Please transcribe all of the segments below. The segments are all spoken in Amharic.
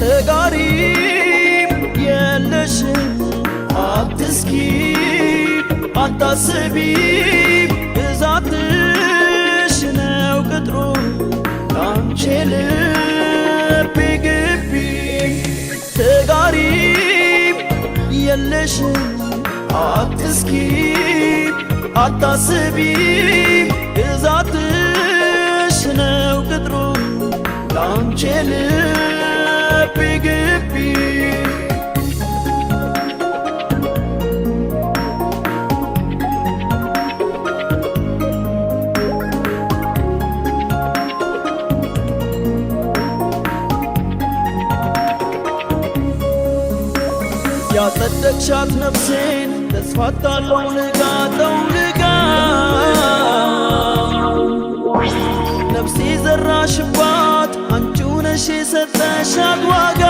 ተጋሪም የለሽም አትስኪ አታስቢ ብዛትሽ ነው ቅጥሩ ላንቺ ልቤ ግቢ ተጋሪም የለሽም አትስኪ አታስቢ ብዛትሽ ነው ቅጥሩ ላንቺ ልቤ ግቢ ያጸደቅሻት ነፍሴን ተስፋ ታለውልጋ ጠውልጋ ነፍሴ ዘራሽባት አንቺው ነሽ የሰጠሻት ዋጋ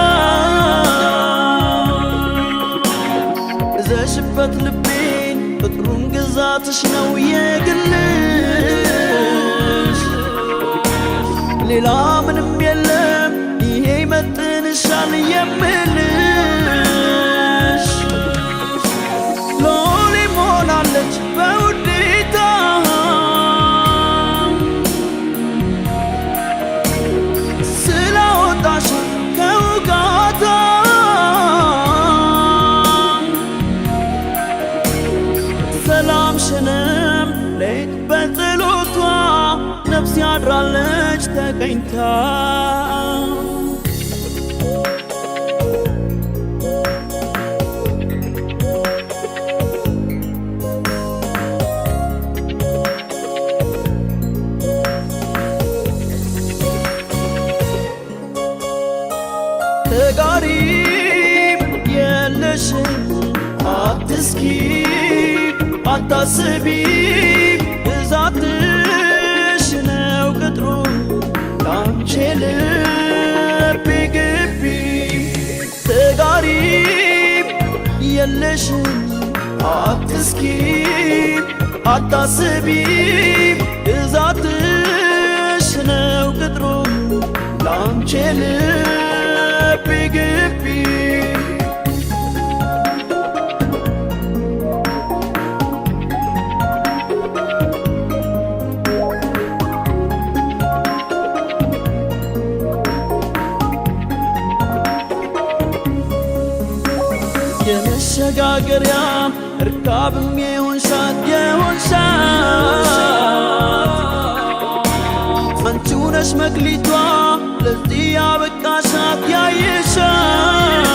እዘሽበት ልቤን ፍቅሩን ግዛትሽ ነው የግልሽ ሌላ ምንም የለም ይሄ ይመጥንሻል የምልሽ ሎሌ ሆናለች በውዴታ ስላወጣሽ ከውጋታ ሰላምሽንም ሌት በጸሎቷ ነፍስ ያድራለች ተቀኝታ ተጋሪም የለሽም አትስኪ አታስቢ ብዛትሽ ነው ቅጥሩ ላንቺ ልቤ ግቢ ተጋሪም የለሽም አትስኪ አታስቢ ብዛትሽ ነው ቅጥሩ ላንቺ ልቤ ግቢ የመሸጋገሪያ እርካብም የሆንሻት አንቺው ነሽ መክሊቷ ለዚህ ያበቃሻት ያየሻት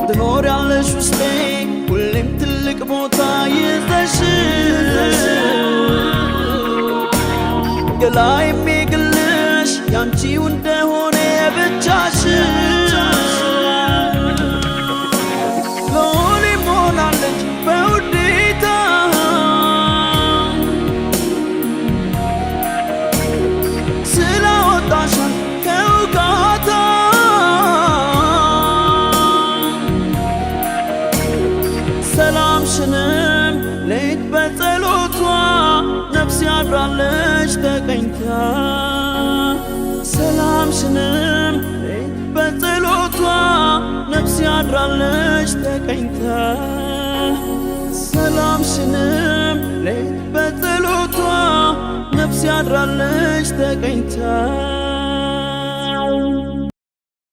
ትኖሪያለሽ ውስጤ ሁሌም ትልቅ ቦታ ይዘሽ ገላ የሚግልሽ ያንቺው እንደሆነ ብቻሽ ሎሌ ሆናለች በውዴታ ስላወጣሻት ከውጋታ ሰላምሽንም ሌት በጸሎቷ ነፍስ ያድራለች ተቀኝታ ሰላምሽንም ሌት በጸሎቷ ነፍስ ያድራለች ተቀኝታ ሰላምሽንም ሌት በጸሎቷ ነፍስ ያድራለች ተቀኝታ